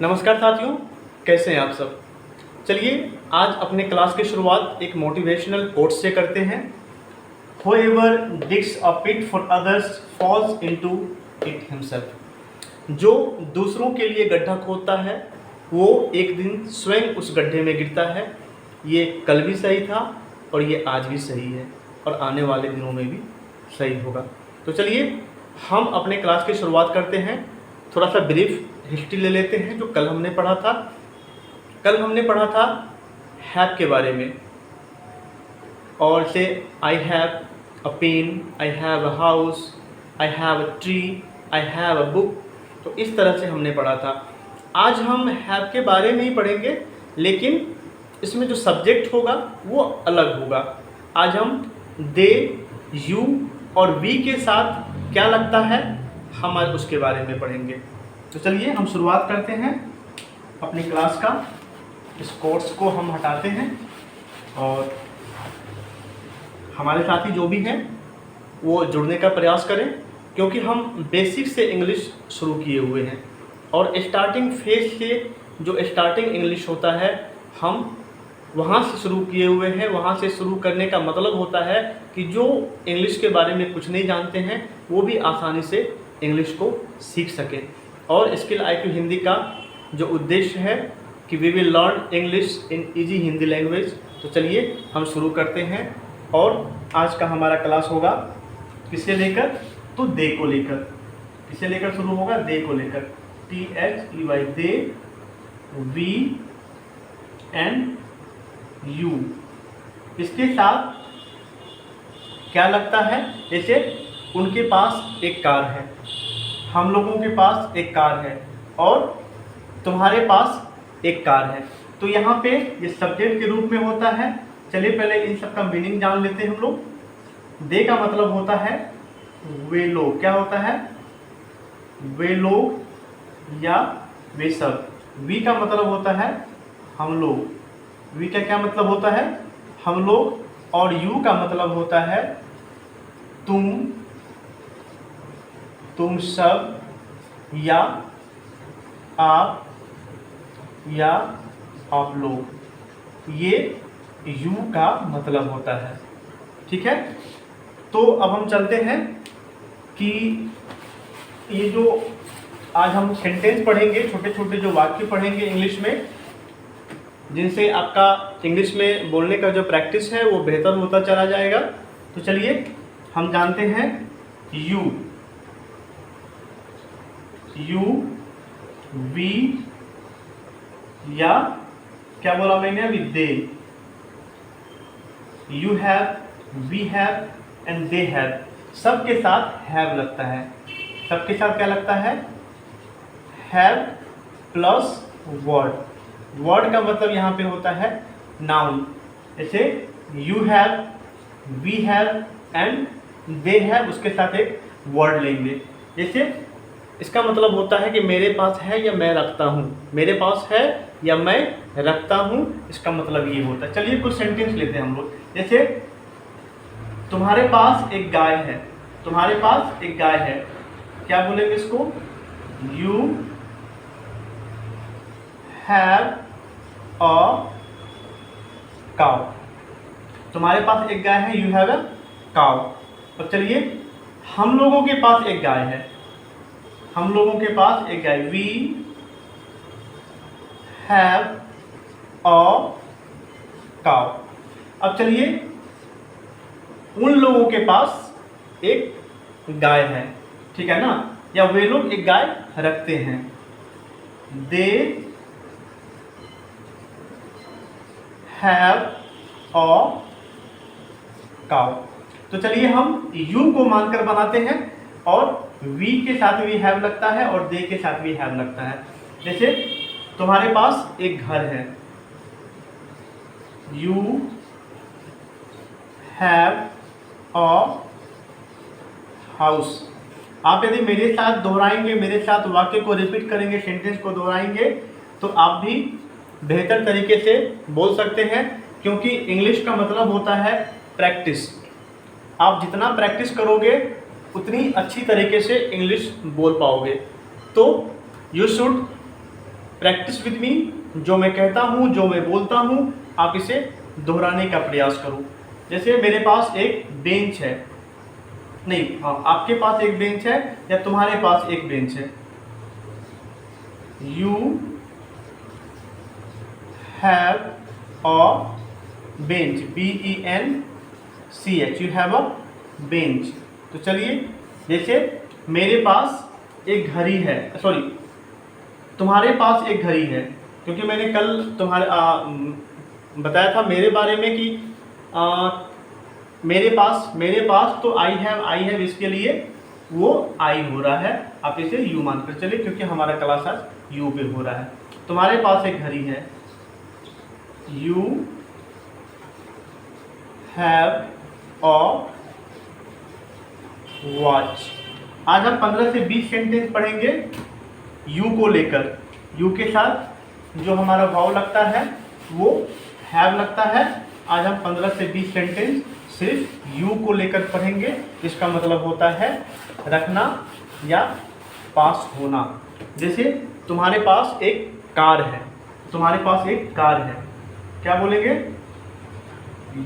नमस्कार साथियों, कैसे हैं आप सब। चलिए आज अपने क्लास की शुरुआत एक मोटिवेशनल कोट से करते हैं। Whoever digs a pit for others falls into it himself। जो दूसरों के लिए गड्ढा खोदता है वो एक दिन स्वयं उस गड्ढे में गिरता है। ये कल भी सही था और ये आज भी सही है और आने वाले दिनों में भी सही होगा। तो चलिए हम अपने क्लास की शुरुआत करते हैं। थोड़ा सा ब्रीफ हिस्ट्री ले लेते हैं जो कल हमने पढ़ा था। कल हमने पढ़ा था हैव के बारे में, और से I have a pen, I have a house, I have a tree, I have a book. तो इस तरह से हमने पढ़ा था। आज हम हैव के बारे में ही पढ़ेंगे, लेकिन इसमें जो सब्जेक्ट होगा वो अलग होगा। आज हम दे, यू और वी के साथ क्या लगता है हम आज उसके बारे में पढ़ेंगे। तो चलिए हम शुरुआत करते हैं अपनी क्लास का। इस कोर्स को हम हटाते हैं और हमारे साथी जो भी हैं वो जुड़ने का प्रयास करें, क्योंकि हम बेसिक से इंग्लिश शुरू किए हुए हैं और स्टार्टिंग फेज से जो स्टार्टिंग इंग्लिश होता है हम वहाँ से शुरू किए हुए हैं। वहाँ से शुरू करने का मतलब होता है कि जो इंग्लिश के बारे में कुछ नहीं जानते हैं वो भी आसानी से इंग्लिश को सीख सकें। और स्किल IQ हिंदी का जो उद्देश्य है कि we will learn English in easy Hindi language. तो चलिए हम शुरू करते हैं। और आज का हमारा क्लास होगा किसे लेकर, तो दे को लेकर। किसे लेकर शुरू होगा, दे को लेकर। THEY, they, we and you. इसके साथ क्या लगता है, जैसे उनके पास एक कार है, हम लोगों के पास एक कार है और तुम्हारे पास एक कार है। तो यहाँ पे ये सब्जेक्ट के रूप में होता है। चलिए पहले इन सब का मीनिंग जान लेते हैं हम लोग। दे का मतलब होता है वे लोग। क्या होता है, वे लोग या वे सब। वी का मतलब होता है हम लोग। वी का क्या मतलब होता है, हम लोग। और यू का मतलब होता है तुम सब या आप या आप लोग। ये यू का मतलब होता है। ठीक है, तो अब हम चलते हैं कि ये जो आज हम सेंटेंस पढ़ेंगे, छोटे छोटे जो वाक्य पढ़ेंगे इंग्लिश में, जिनसे आपका इंग्लिश में बोलने का जो प्रैक्टिस है वो बेहतर होता चला जाएगा। तो चलिए हम जानते हैं यू, वी या क्या बोला मैंने अभी, they. You have, we have and they have. सबके साथ हैव लगता है। सबके साथ क्या लगता है, हैव प्लस वर्ड। वर्ड का मतलब यहाँ पे होता है नाउन। जैसे you have, we have and they have, उसके साथ एक वर्ड लेंगे। जैसे इसका मतलब होता है कि मेरे पास है या मैं रखता हूँ। मेरे पास है या मैं रखता हूँ, इसका मतलब ये होता है। चलिए कुछ सेंटेंस लेते हैं हम लोग। जैसे तुम्हारे पास एक गाय है। तुम्हारे पास एक गाय है, क्या बोलेंगे इसको, यू हैव अ काउ। तुम्हारे पास एक गाय है, यू हैव अ काउ। अब चलिए हम लोगों के पास एक गाय है। हम लोगों के पास एक गाय, वी हैव अ काउ। अब चलिए उन लोगों के पास एक गाय है, ठीक है ना, या वे लोग एक गाय रखते हैं। They have a cow. तो चलिए हम यू को मानकर बनाते हैं और वी के साथ भी हैव लगता है और दे के साथ भी हैव लगता है। जैसे तुम्हारे पास एक घर है, यू हैव अ हाउस। आप यदि मेरे साथ दोहराएंगे, मेरे साथ वाक्य को रिपीट करेंगे, सेंटेंस को दोहराएंगे, तो आप भी बेहतर तरीके से बोल सकते हैं, क्योंकि इंग्लिश का मतलब होता है प्रैक्टिस। आप जितना प्रैक्टिस करोगे उतनी अच्छी तरीके से इंग्लिश बोल पाओगे। तो you should practice with me, जो मैं कहता हूँ, जो मैं बोलता हूँ, आप इसे दोहराने का प्रयास करो। जैसे मेरे पास एक बेंच है, नहीं, हाँ, आपके पास एक बेंच है या तुम्हारे पास एक बेंच है। You have a bench, BENCH, you have a bench. तो चलिए, जैसे मेरे पास एक घड़ी है, सॉरी, तुम्हारे पास एक घड़ी है, क्योंकि मैंने कल तुम्हारे बताया था मेरे बारे में कि मेरे पास तो आई हैव इसके लिए वो आई हो रहा है, आप इसे यू मानकर चलिए, क्योंकि हमारा क्लास आज यू पे हो रहा है। तुम्हारे पास एक घड़ी है, यू हैव अ वॉच। आज हम 15 से 20 सेंटेंस पढ़ेंगे यू को लेकर। यू के साथ जो हमारा वाव लगता है वो हैव लगता है। आज हम 15 से 20 सेंटेंस सिर्फ यू को लेकर पढ़ेंगे, जिसका मतलब होता है रखना या पास होना। जैसे तुम्हारे पास एक कार है, क्या बोलेंगे?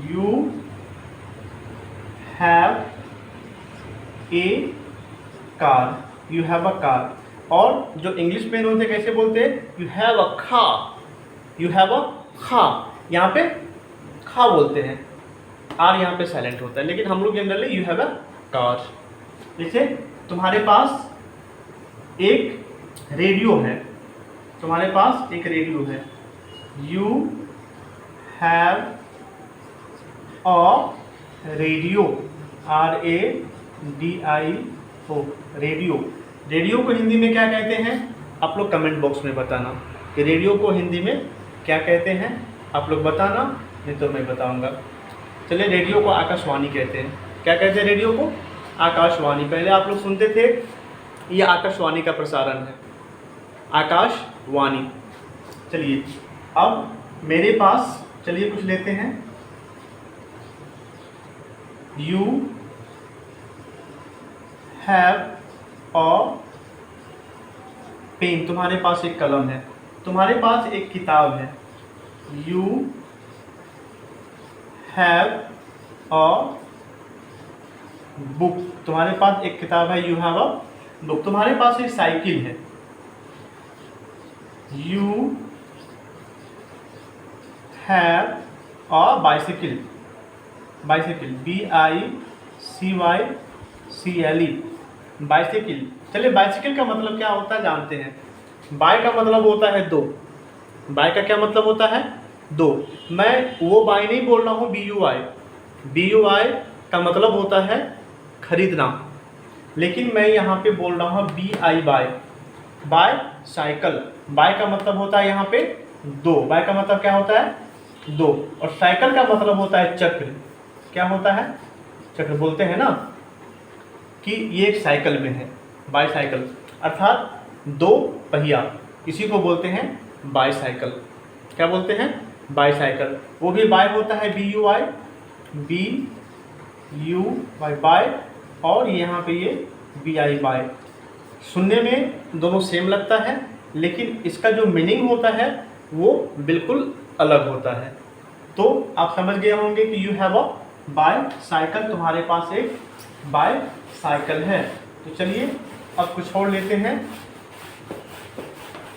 You have a car, you have a car. और जो इंग्लिश में होते कैसे बोलते हैं? यू हैव अ खा, यहाँ पे खा बोलते हैं, आर यहाँ पे साइलेंट होता है, लेकिन हम लोग generally you have a car. जैसे तुम्हारे पास एक रेडियो है, you have a radio, RADIO, radio को हिंदी में क्या कहते हैं? आप लोग कमेंट बॉक्स में बताना कि रेडियो को हिंदी में क्या कहते हैं, आप लोग बताना, नहीं तो मैं बताऊंगा। चलिए, रेडियो को आकाशवाणी कहते हैं। क्या कहते हैं रेडियो को? आकाशवाणी। पहले आप लोग सुनते थे, ये आकाशवाणी का प्रसारण है, आकाशवाणी। चलिए, अब मेरे पास, चलिए कुछ लेते हैं। यू हैव अ पेन, तुम्हारे पास एक कलम है। तुम्हारे पास एक किताब है, यू हैव अ बुक, तुम्हारे पास एक किताब है, यू हैव अ बुक। तुम्हारे पास एक साइकिल है, you have a bicycle, BICYCLE, bicycle. चलिए, बाइसिकल का मतलब क्या होता है जानते हैं। बाय का मतलब होता है दो, बाय का क्या मतलब होता है? दो। मैं वो बाय नहीं बोल रहा हूँ, BUI का मतलब होता है खरीदना, लेकिन मैं यहाँ पे बोल रहा हूँ BI, बाय साइकिल। बाय का मतलब होता है यहाँ पे दो, बाय का मतलब क्या होता है? दो। और साइकिल का मतलब होता है चक्र। क्या होता है? चक्र। बोलते हैं ना कि ये एक साइकिल में है, बाईसाइकिल, अर्थात दो पहिया, इसी को बोलते हैं बाईसाइकिल। क्या बोलते हैं? बाईसाइकिल। वो भी बाय होता है BUI, बाय, और यहाँ पे ये BI, बाय। सुनने में दोनों सेम लगता है, लेकिन इसका जो मीनिंग होता है वो बिल्कुल अलग होता है। तो आप समझ गए होंगे कि यू हैव अ बाईसाइकिल, तुम्हारे पास एक बाईसाइकिल है। तो चलिए, अब कुछ और लेते हैं।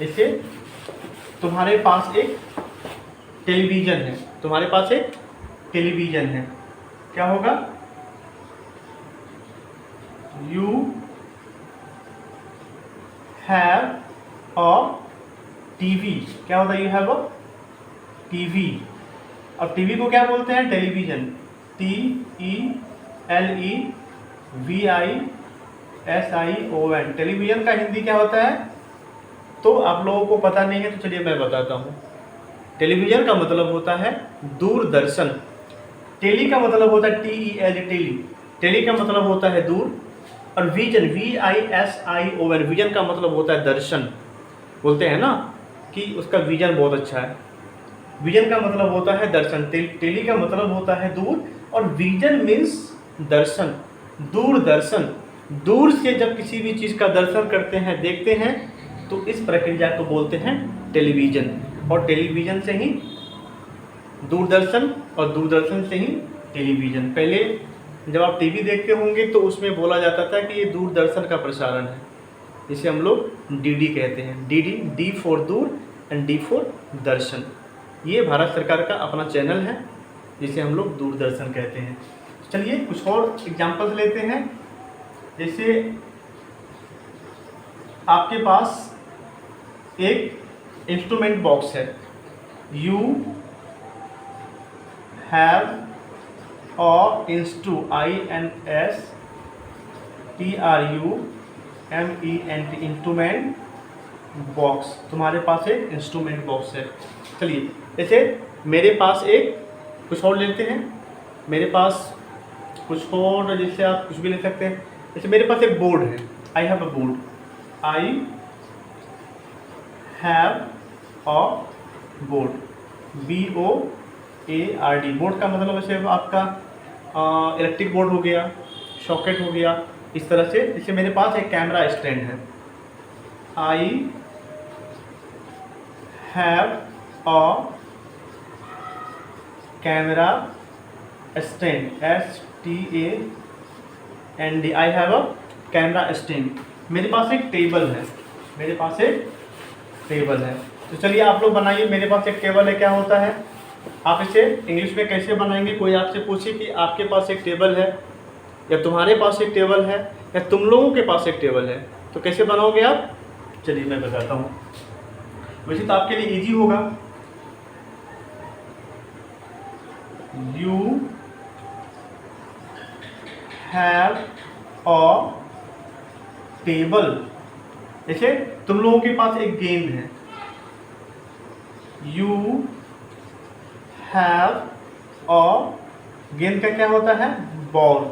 जैसे तुम्हारे पास एक टेलीविज़न है, क्या होगा? यू हैव अ टीवी, क्या होता है? You have a TV. अब टीवी को क्या बोलते हैं? टेलीविज़न, TELEVISION, टेलीविज़न का हिंदी क्या होता है? तो आप लोगों को पता नहीं है, तो चलिए मैं बताता हूँ। टेलीविज़न का मतलब होता है दूरदर्शन। टेली का मतलब होता है TEL, टेली का मतलब होता है दूर, और विजन, VISION, विजन का मतलब होता है दर्शन। बोलते हैं ना कि उसका विजन बहुत अच्छा है, विजन का मतलब होता है दर्शन। टेली का मतलब होता है दूर, और विजन मीन्स दर्शन, दूरदर्शन। दूर से जब किसी भी चीज़ का दर्शन करते हैं, देखते हैं, तो इस प्रक्रिया को बोलते हैं टेलीविज़न, और टेलीविज़न से ही दूरदर्शन, और दूरदर्शन से ही टेलीविज़न। पहले जब आप टीवी देखते होंगे तो उसमें बोला जाता था कि ये दूरदर्शन का प्रसारण है, जिसे हम लोग डीडी कहते हैं। डीडी, डी फॉर दूर एंड डी फॉर दर्शन। ये भारत सरकार का अपना चैनल है जिसे हम लोग दूरदर्शन कहते हैं। चलिए कुछ और एग्जांपल्स लेते हैं। जैसे आपके पास एक इंस्ट्रूमेंट बॉक्स है, you have a instrument box. तुम्हारे पास एक इंस्ट्रूमेंट बॉक्स है। चलिए जैसे मेरे पास एक, कुछ और लेते हैं, मेरे पास कुछ और, जैसे आप कुछ भी ले सकते हैं। जैसे मेरे पास एक बोर्ड है, आई have a board, I have a board, BOARD। Board का मतलब जैसे आपका इलेक्ट्रिक बोर्ड हो गया, सॉकेट हो गया, इस तरह से। जैसे मेरे पास एक कैमरा स्टैंड है, आई have a camera stand, STAND, I have a camera stand. मेरे पास एक टेबल है, मेरे पास एक टेबल है। तो चलिए आप लोग बनाइए, मेरे पास एक टेबल है, क्या होता है, आप इसे इंग्लिश में कैसे बनाएंगे। कोई आपसे पूछे कि आपके पास एक टेबल है, या तुम्हारे पास एक टेबल है, या तुम लोगों के पास एक टेबल है, तो कैसे बनाओगे आप? चलिए मैं बताता हूँ। वैसे तो आपके लिए इजी होगा। You have a table. जैसे तुम लोगों के पास एक गेंद है, यू हैव अ, गेंद का क्या होता है, बॉल।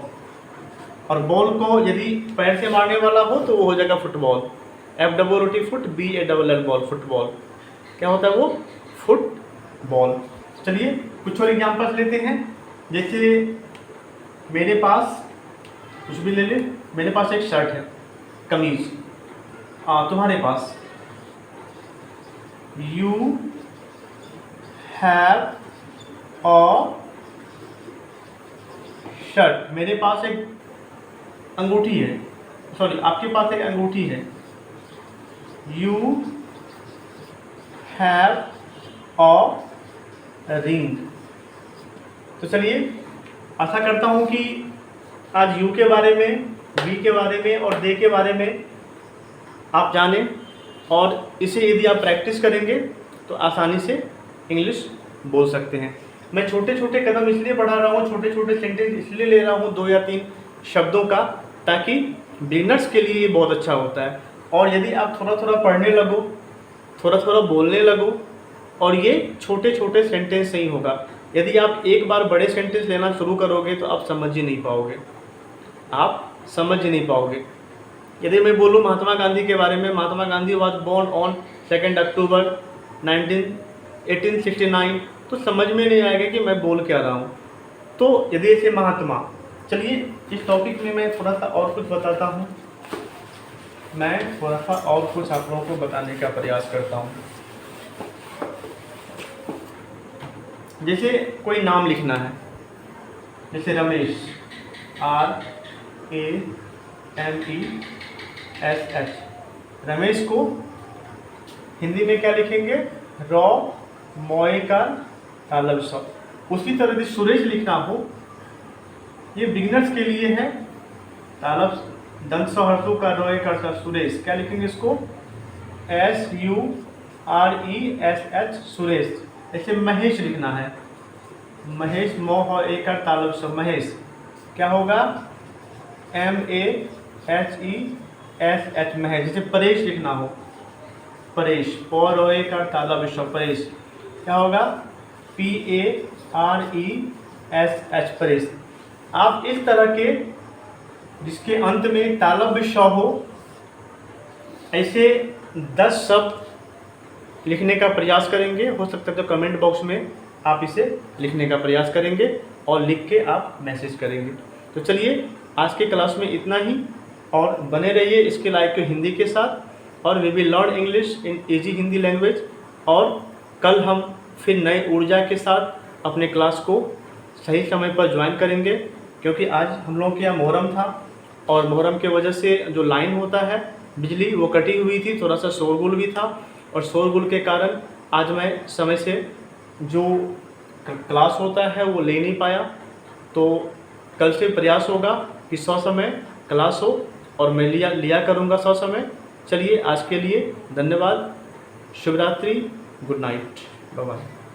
और बॉल को यदि पैर से मारने वाला हो तो वो हो जाएगा football, FOOT, foot, BALL ball, football. क्या होता है वो, फुटबॉल। चलिए कुछ और एग्जांपल्स लेते हैं। जैसे मेरे पास कुछ भी ले ले, मेरे पास एक शर्ट है, कमीज। तुम्हारे पास, यू हैव अ शर्ट। मेरे पास एक अंगूठी है, सॉरी आपके पास एक अंगूठी है, यू हैव अ रिंग। तो चलिए आशा करता हूँ कि आज यू के बारे में, वी के बारे में और दे के बारे में आप जानें, और इसे यदि आप प्रैक्टिस करेंगे तो आसानी से इंग्लिश बोल सकते हैं। मैं छोटे छोटे कदम इसलिए बढ़ा रहा हूँ, छोटे छोटे सेंटेंस इसलिए ले रहा हूँ, 2 या 3 शब्दों का, ताकि बिगिनर्स के लिए ये बहुत अच्छा होता है। और यदि आप थोड़ा थोड़ा पढ़ने लगो, थोड़ा थोड़ा बोलने लगो, और ये छोटे छोटे सेंटेंस से ही होगा। यदि आप एक बार बड़े सेंटेंस लेना शुरू करोगे तो आप समझ ही नहीं पाओगे, आप समझ ही नहीं पाओगे। यदि मैं बोलूँ महात्मा गांधी के बारे में, Mahatma Gandhi was born on 2 अक्टूबर 1869, तो समझ में नहीं आएगा कि मैं बोल क्या रहा हूँ। तो यदि ऐसे महात्मा, चलिए इस टॉपिक में मैं थोड़ा सा और कुछ बताता हूँ, मैं थोड़ा सा और कुछ आप लोगों को बताने का प्रयास करता हूँ। जैसे कोई नाम लिखना है, जैसे रमेश, RAMESH, रमेश को हिंदी में क्या लिखेंगे, रॉ मोए का तालब स। उसी तरह यदि सुरेश लिखना हो, ये बिगिनर्स के लिए है, तालब दंत हर्षु का रोए का सा, सुरेश क्या लिखेंगे इसको, SURESH, सुरेश। ऐसे महेश लिखना है, महेश, मोह एक तालब स, महेश क्या होगा, MAHESH, महेश। जैसे परेश लिखना हो, परेश, पौरोए का तालब स, परेश क्या होगा, PARESH, परेश। आप इस तरह के जिसके अंत में तालब श हो, ऐसे 10 शब्द लिखने का प्रयास करेंगे। हो सकता है तो कमेंट बॉक्स में आप इसे लिखने का प्रयास करेंगे और लिख के आप मैसेज करेंगे। तो चलिए आज के क्लास में इतना ही, और बने रहिए इसके लाइक हिंदी के साथ। और we will learn English in easy Hindi language. और कल हम फिर नई ऊर्जा के साथ अपने क्लास को सही समय पर ज्वाइन करेंगे, क्योंकि आज हम लोगों के यहाँ मुहर्रम था और मुहर्रम के वजह से जो लाइन होता है बिजली वो कटी हुई थी, थोड़ा सा शोरगुल भी था और शोरगुल के कारण आज मैं समय से जो क्लास होता है वो ले नहीं पाया। तो कल से प्रयास होगा कि 100 समय क्लास हो और मैं लिया करूँगा 100 समय। चलिए आज के लिए धन्यवाद, शुभ रात्रि, गुड नाइट, बाय बाय।